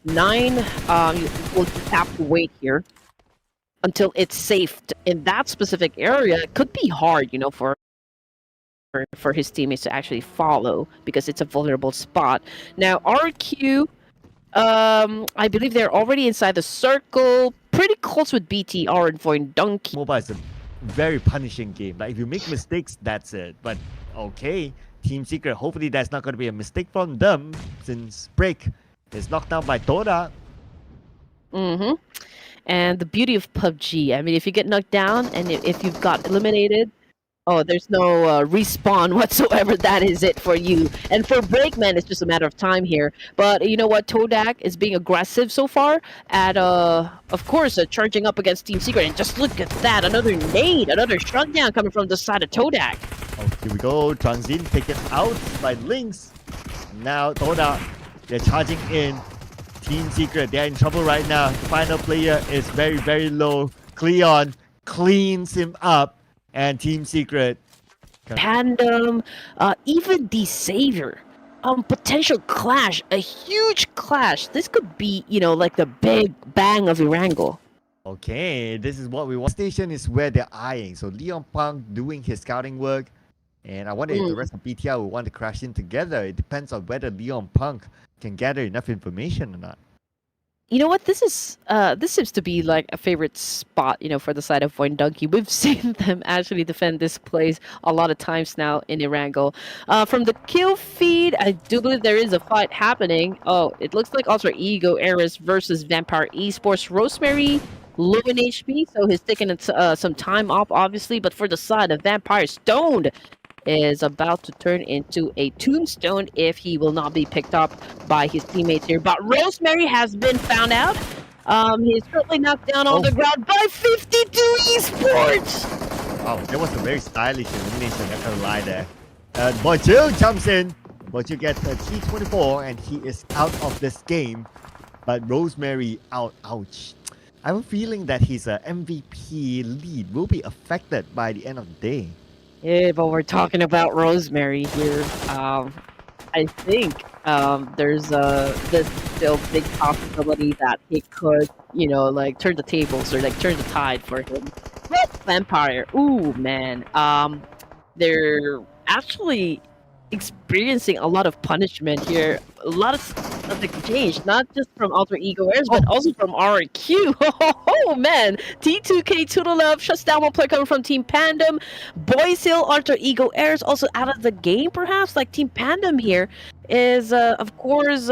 9, you will just have to wait here until it's safe in that specific area. It could be hard, for his teammates to actually follow because it's a vulnerable spot. Now RQ, I believe they're already inside the circle, pretty close with BTR and Wwcd. Mobile is a very punishing game. Like if you make mistakes, that's it. But okay, Team Secret, hopefully that's not going to be a mistake from them since Break is knocked down by Toda. And the beauty of PUBG, I mean, if you get knocked down and if you've got eliminated, oh, there's no respawn whatsoever. That is it for you. And for Breakman, it's just a matter of time here. But you know what? Todak is being aggressive so far at, of course, charging up against Team Secret. And just look at that. Another nade, another shutdown coming from the side of Todak. Oh, here we go. Transin taken out by Lynx. Now Toda, they're charging in. Team Secret, they're in trouble right now. The final player is very, very low. Cleon cleans him up. And Team Secret. Pandem, even the Savior. Potential clash, a huge clash. This could be, like the big bang of Erangel. Okay, this is what we want. Station is where they're eyeing. So Leonnpvnkk doing his scouting work. And I wonder if the rest of BTR will want to crash in together. It depends on whether Leonnpvnkk can gather enough information or not. You know what? This seems to be like a favorite spot, for the side of Wwcd. We've seen them actually defend this place a lot of times now in Erangel. From the kill feed, I do believe there is a fight happening. Oh, it looks like Alter Ego Eris versus Vampire Esports. Rosemary, low in HP, so he's taking some time off, obviously. But for the side of Vampire, Stoned is about to turn into a tombstone if he will not be picked up by his teammates here. But Rosemary has been found out. He's currently knocked down on the ground by 52 Esports. Wow, that was a very stylish elimination. Not gonna lie there. Boju jumps in. Boju gets a T24 and he is out of this game. But Rosemary out. Ouch. I have a feeling that his MVP lead will be affected by the end of the day. Yeah, but we're talking about Rosemary here. I think there's still big possibility that he could, turn the tables or turn the tide for him. But Vampire, ooh man, they're actually experiencing a lot of punishment here. A lot of stuff changed, not just from Alter Ego Airs, but also from RQ. Oh man, T2K Toodle Love shuts down one player coming from Team Pandem. Boys Hill, Alter Ego Airs also out of the game, perhaps. Like Team Pandem here is, of course,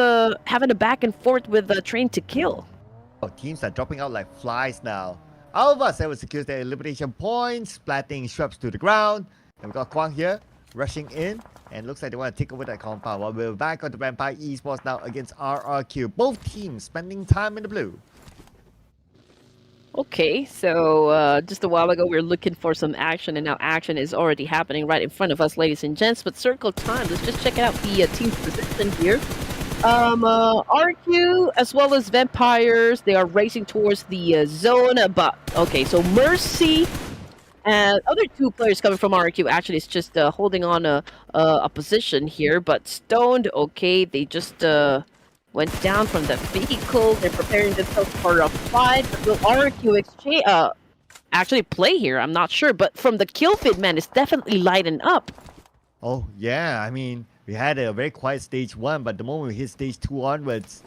having a back and forth with Train to Kill. Oh, teams are dropping out like flies now. Alva secures their elimination points, splatting shrubs to the ground. And we got Kwang here rushing in. And looks like they want to take over that compound. While we're back on the Vampire Esports now against RRQ. Both teams spending time in the blue. Okay, so just a while ago we were looking for some action, and now action is already happening right in front of us, ladies and gents. But circle time, let's just check out the team's position here. RQ as well as Vampires, they are racing towards the zone. But okay, so Mercy and other two players coming from RQ actually is just holding on a position here. But Stoned, okay, they just went down from the vehicle. They're preparing themselves for a fight. But will RQ exchange actually play here? I'm not sure. But from the kill feed, man, it's definitely lighting up. Oh yeah, I mean we had a very quiet stage 1, but the moment we hit stage 2 onwards,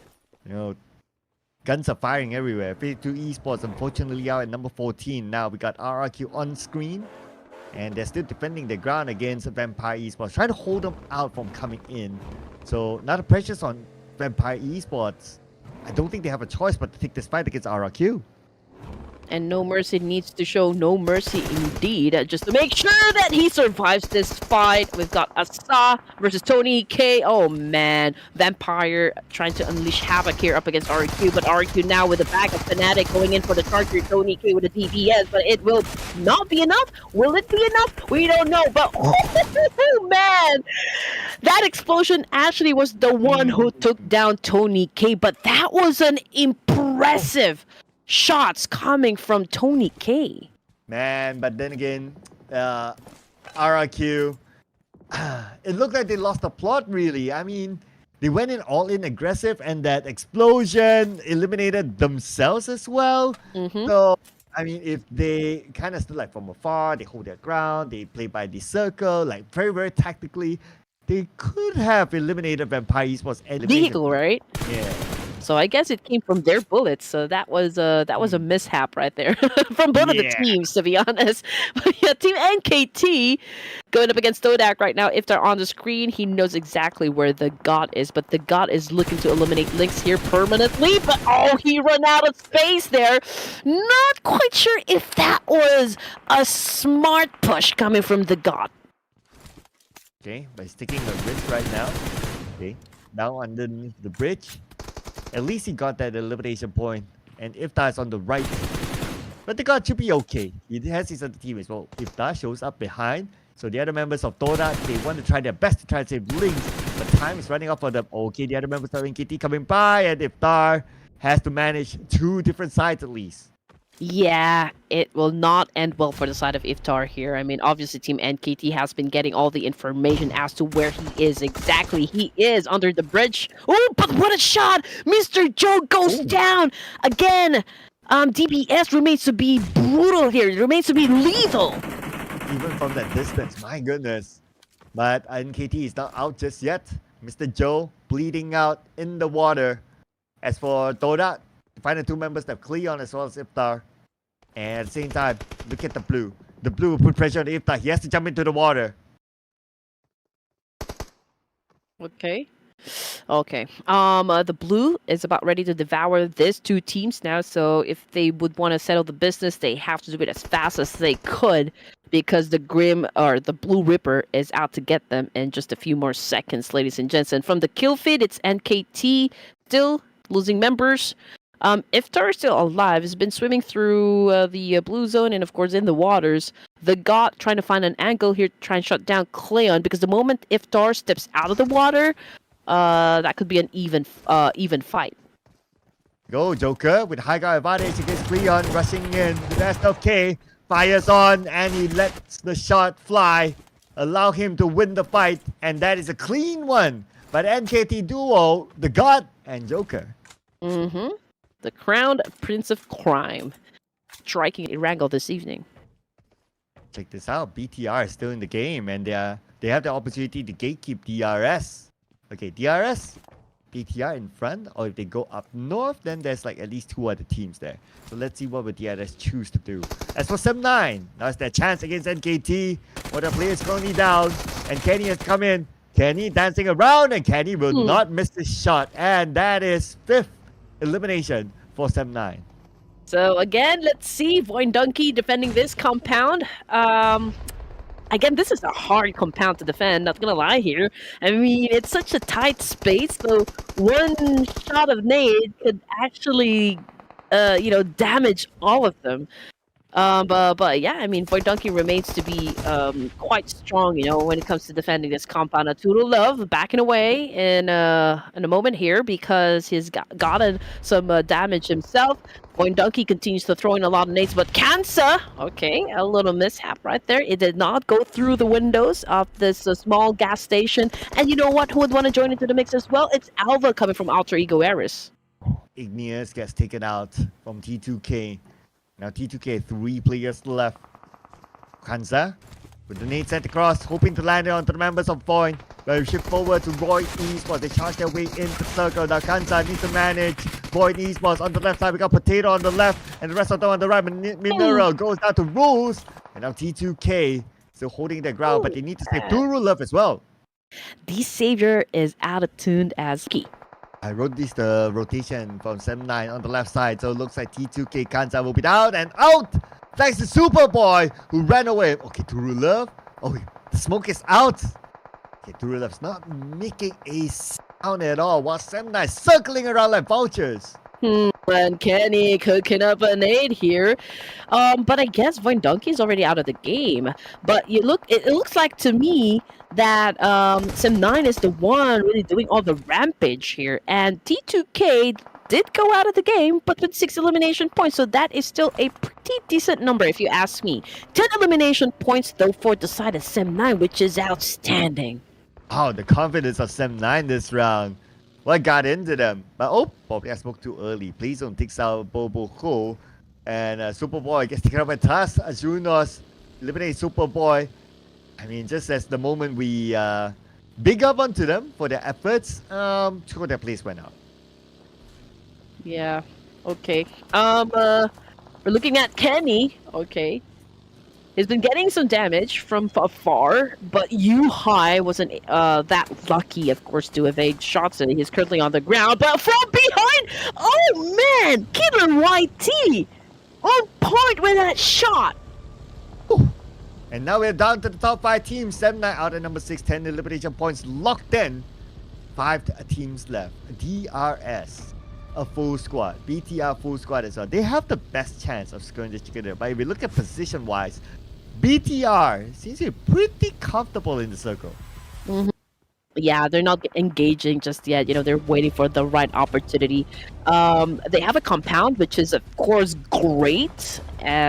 guns are firing everywhere. 52 Esports unfortunately out at number 14. Now we got RRQ on screen. And they're still defending the ground against Vampire Esports. Trying to hold them out from coming in. So now the pressure's on Vampire Esports. I don't think they have a choice but to take this fight against RRQ. And No Mercy needs to show no mercy indeed, just to make sure that he survives this fight. We've got Asa versus Tony K. Oh man, Vampire trying to unleash havoc here up against RQ, but RQ now with the back of Fnatic going in for the charger. Tony K with the DPS, but it will not be enough. Will it be enough? We don't know, but oh man, that explosion actually was the one who took down Tony K, but that was an impressive shots coming from Tony K. Man, but then again, RRQ, it looked like they lost the plot really. I mean, they went in all in aggressive, and that explosion eliminated themselves as well. Mm-hmm. So I mean, if they kind of stood like from afar, they hold their ground, they play by the circle, like very, very tactically, they could have eliminated Vampire Esports and Vehicle, right? Yeah. So I guess it came from their bullets. So that was a mishap right there from both of the Yeah. teams, to be honest. But yeah, Team NKT going up against Dodak right now. If they're on the screen, he knows exactly where the God is. But the God is looking to eliminate Lynx here permanently. But oh, he ran out of space there. Not quite sure if that was a smart push coming from the God. Okay, by sticking a wrist right now. Okay, now underneath the bridge. At least he got that elimination point. And Iftar is on the right. But the God should be okay. He has his other team as well. Iftar shows up behind. So the other members of Toda, they want to try their best to try to save Lynx. But time is running out for them. Okay, the other members of NKT coming by. And Iftar has to manage two different sides at least. Yeah, it will not end well for the side of Iftar here. I mean, obviously Team NKT has been getting all the information as to where he is exactly. He is under the bridge. Oh, but what a shot! Mr. Joe goes down! Again, DPS remains to be brutal here. It remains to be lethal. Even from that distance, my goodness. But NKT is not out just yet. Mr. Joe bleeding out in the water. As for Toda, the final two members have Cleon as well as Iftar. And at the same time, look at the blue. The blue will put pressure on Iftar. He has to jump into the water. Okay. Okay. The blue is about ready to devour these two teams now. So if they would want to settle the business, they have to do it as fast as they could, because the Grim or the Blue Ripper is out to get them in just a few more seconds, ladies and gents. And from the kill feed, it's NKT still losing members. Iftar is still alive. Has been swimming through the blue zone and, of course, in the waters. The God trying to find an angle here to try and shut down Cleon, because the moment Iftar steps out of the water, that could be an even fight. Go Joker with high guard advantage against Cleon, rushing in. The best of K fires on and he lets the shot fly, allow him to win the fight, and that is a clean one. But NKT duo, the God and Joker. Mm-hmm. The crowned Prince of Crime, striking a wrangle this evening. Check this out. BTR is still in the game, and they have the opportunity to gatekeep DRS. Okay, DRS, BTR in front, or if they go up north, then there's like at least two other teams there. So let's see what would DRS choose to do. As for Sem9, now it's their chance against NKT. One of the players currently down, and Kenny has come in. Kenny dancing around, and Kenny will not miss the shot, and that is 5th elimination for Sem9. So again, let's see Wwcd defending this compound. Again, this is a hard compound to defend, not gonna lie here. I mean, it's such a tight space, so one shot of nade could actually, damage all of them. But yeah, I mean, Wwcd remains to be quite strong, when it comes to defending this compound. Arturo Love backing away in a moment here because he's gotten some damage himself. Wwcd continues to throw in a lot of nades, but Kansa, okay, a little mishap right there. It did not go through the windows of this small gas station. And you know what? Who would want to join into the mix as well? It's Alva coming from Alter Ego Eris. Igneous gets taken out from T2K. Now T2K, 3 players left. Kansa with the nade sent across, hoping to land it onto the members of Void. They shift forward to Void Esports. They charge their way into the circle. Now Kansa needs to manage Void Esports on the left side. We got Potato on the left, and the rest of them on the right. Mineral goes down to Rules. And now T2K still holding their ground, but they need to save Duru Love as well. The Savior is out of tune as key. I wrote this the rotation from Sem9 on the left side, so it looks like T2K Kansa will be down and out. Thanks to Superboy who ran away. Okay, Duru Love. Oh, the smoke is out. Okay, Duru Love's not making a sound at all while Sem9 circling around like vultures. And Kenny cooking up a nade here. But I guess Wwcd is already out of the game. But it looks like to me that Sem9 is the one really doing all the rampage here. And T2K did go out of the game, but with 6 elimination points. So that is still a pretty decent number if you ask me. 10 elimination points though for the side of Sem9, which is outstanding. Oh, the confidence of Sem9 this round. what got into them. But oh, probably I spoke too early. Please don't take out Bobo. And Superboy gets taken up by Tusk. Azunos eliminates Superboy. I mean, just as the moment we big up onto them for their efforts, two of their plays went out. Yeah. Okay. We're looking at Kenny. Okay. He's been getting some damage from afar, but Yu Hai wasn't that lucky, of course, to evade shots. And he's currently on the ground, but from behind, oh man, Killer YT on point with that shot. And now we're down to the top 5 teams. 7-9 out of number 6, 10 elimination points locked in. 5 teams left. DRS, a full squad. BTR, full squad as well. They have the best chance of scoring this chicken dinner. But if we look at position-wise, BTR seems to be pretty comfortable in the circle. Mm-hmm. Yeah, they're not engaging just yet. You know, they're waiting for the right opportunity. They have a compound, which is, of course, great.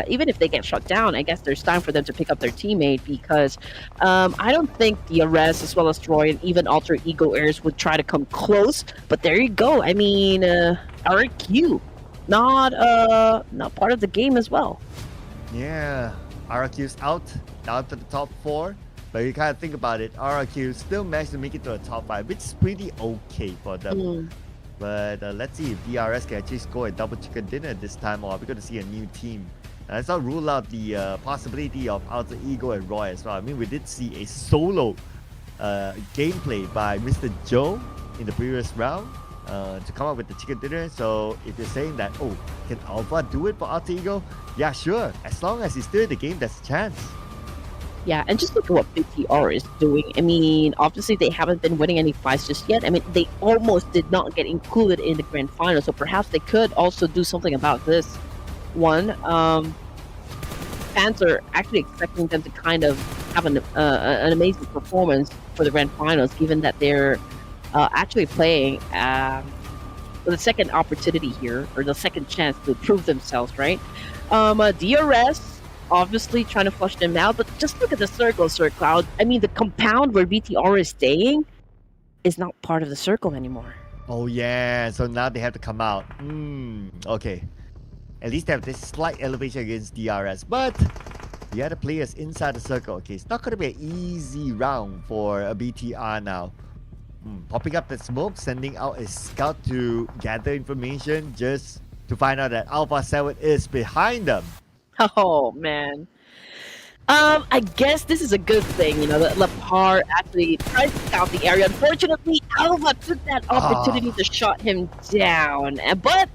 Even if they get shut down, I guess there's time for them to pick up their teammate because I don't think the Arrest, as well as Troy, and even Alter Ego Heirs would try to come close. But there you go. I mean, RQ, not part of the game as well. Yeah, RQ's out, down to the top 4. But you kind of think about it, RQ still managed to make it to the top 5, which is pretty okay for them. But let's see if DRS can actually score a double chicken dinner this time, or we're going to see a new team. Let's not rule out the possibility of Alter Ego and Roy as well. I mean, we did see a solo gameplay by Mr. Joe in the previous round to come up with the chicken dinner. So if you're saying that, oh, can Alpha do it for Alter Ego? Yeah, sure. As long as he's still in the game, there's a chance. Yeah, and just look at what BTR is doing. I mean, obviously they haven't been winning any fights just yet. I mean, they almost did not get included in the grand final, so perhaps they could also do something about this one. Fans are actually expecting them to kind of have an amazing performance for the grand finals, given that they're actually playing for the second opportunity here, or the second chance to prove themselves, right? DRS obviously trying to flush them out, but just look at the circle, Sir Cloud. I mean, the compound where BTR is staying is not part of the circle anymore. Oh yeah, so now they have to come out. Okay. At least they have this slight elevation against DRS, but the other players inside the circle. Okay, it's not going to be an easy round for a BTR now. Popping up the smoke, sending out a scout to gather information just to find out that Alpha 7 is behind them. Oh man. I guess this is a good thing, you know, that Lepar actually tried to scout the area. Unfortunately, Alpha took that opportunity to shut him down. But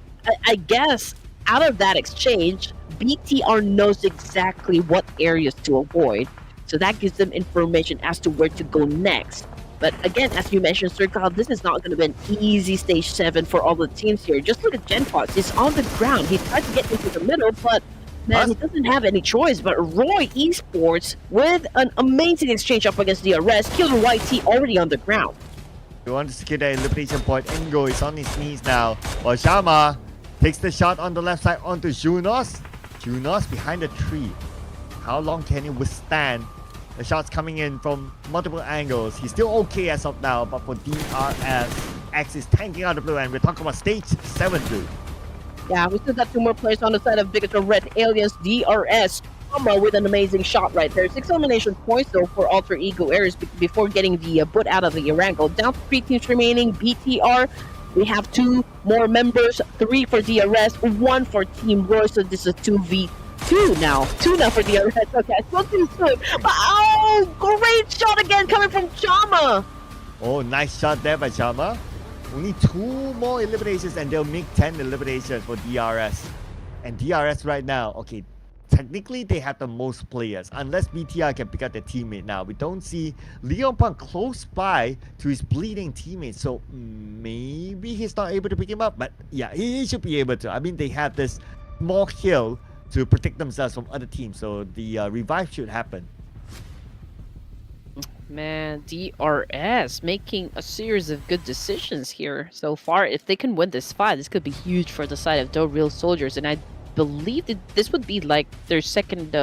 I guess out of that exchange, BTR knows exactly what areas to avoid. So that gives them information as to where to go next. But again, as you mentioned, Sir Kyle, this is not going to be an easy stage 7 for all the teams here. Just look at Genpox. He's on the ground. He tried to get into the middle, but man, he doesn't have any choice. But Roy Esports, with an amazing exchange up against the Arrest, killed YT already on the ground. We want to secure the elimination point. Engo is on his knees now, while Shama takes the shot on the left side onto Junos. Junos behind the tree. How long can he withstand the shots coming in from multiple angles? He's still okay as of now, but for DRS, X is tanking out the blue, and we're talking about stage 7, dude. Yeah, we still got 2 more players on the side of Bigoted Red Aliens. DRS with an amazing shot right there. 6 elimination points though for Alter Ego Heirs before getting the boot out of the wrangle. Down to 3 teams remaining. BTR, we have 2 more members, 3 for DRS, 1 for Team Roy. So this is 2v2 now. 2 now for DRS. Okay, I spoke too soon. But oh, great shot again coming from Chama. Oh, nice shot there by Chama. Only 2 more eliminations and they'll make 10 eliminations for DRS. And DRS right now, okay, technically they have the most players. Unless BTR can pick up their teammate now. We don't see Leonnpvnkk close by to his bleeding teammate. So maybe he's not able to pick him up. But yeah, he should be able to. I mean, they have this small hill to protect themselves from other teams. So the revive should happen. Man, DRS making a series of good decisions here so far. If they can win this fight, this could be huge for the side of the Real Soldiers. And I believe that this would be like their second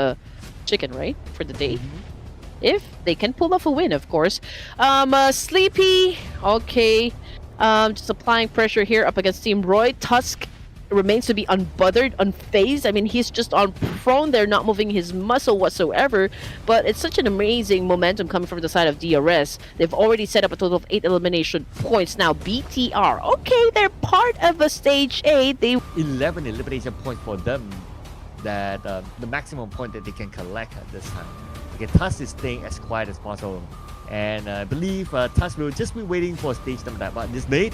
chicken, right? For the day. If they can pull off a win, of course. Sleepy, okay. Just applying pressure here up against Team Roy. Tusk remains to be unbothered, unfazed. I mean, he's just on prone there, not moving his muscle whatsoever. But it's such an amazing momentum coming from the side of DRS. They've already set up a total of 8 elimination points. Now, BTR, okay, they're part of a stage 8. They 11 elimination points for them. That the maximum point that they can collect at this time. Okay, Tusk is staying as quiet as possible. And I believe Tusk will just be waiting for stage number 9. But this date.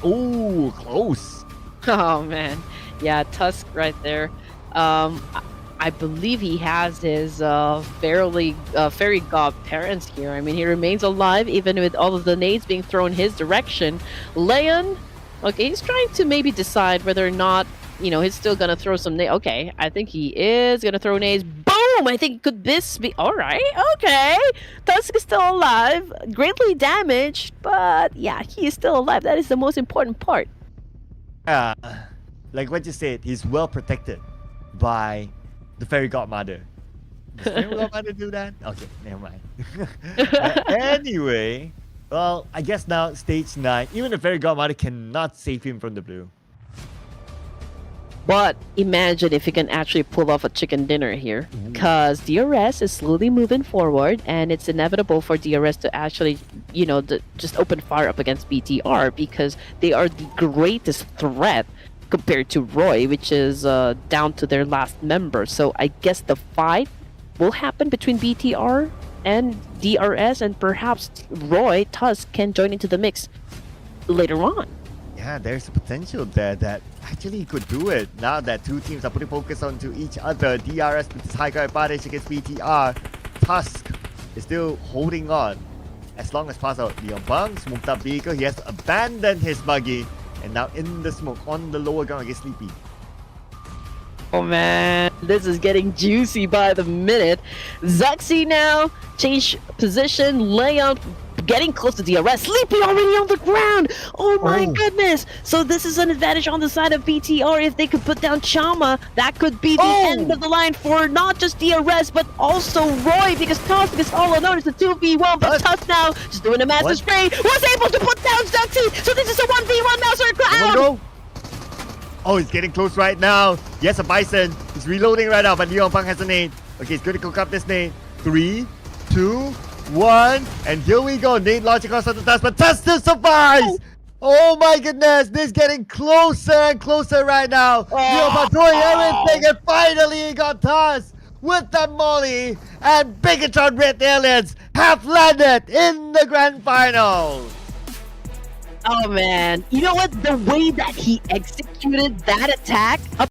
Ooh, close. Oh man, yeah, Tusk right there. I believe he has his fairy godparents here. I mean, he remains alive even with all of the nades being thrown his direction. Leon, okay, he's trying to maybe decide whether or not, you know, he's still gonna throw some nades. Okay, I think he is gonna throw nades. Boom! I think could this be all right? Okay, Tusk is still alive, greatly damaged, but yeah, he is still alive. That is the most important part. Like what you said, he's well protected by the fairy godmother. Does fairy godmother do that? Okay, never mind. Anyway, well, I guess now stage 9, even the fairy godmother cannot save him from the blue. But imagine if he can actually pull off a chicken dinner here. Because DRS is slowly moving forward, and it's inevitable for DRS to actually, you know, just open fire up against BTR because they are the greatest threat compared to Roy, which is down to their last member. So I guess the fight will happen between BTR and DRS, and perhaps Roy, Tusk, can join into the mix later on. Yeah, there's a potential there that actually he could do it. Now that two teams are putting focus onto each other, DRS with his high ground advantage against BTR. Tusk is still holding on as long as possible. Leonnpvnkk smoked up vehicle. He has abandoned his buggy and now in the smoke on the lower ground against Sleepy. Oh man, this is getting juicy by the minute. Zuxxy now change position. Leon getting close to DRS. Sleepy already on the ground. Oh my goodness. So this is an advantage on the side of BTR. If they could put down Chama, that could be the end of the line for not just DRS, but also Roy, because Tusk is all alone. It's a 2v1, but Tusk now just doing a massive spray. Was able to put down Zuxxy. So this is a 1v1 now, Sir Cloud. Oh, he's getting close right now. Yes, a Bison. He's reloading right now, but Leonnpvnkk has a nade. Okay, he's going to cook up this nade. 3, 2, 1, and here we go. Nade launch across the Tusk, but Tusk still survives. Oh my goodness, this is getting closer and closer right now. Leonnpvnkk doing everything, and finally he got Tusk with that molly, and Bigatron Red Aliens have landed in the grand final. Oh man, you know what? The way that he executed that attack up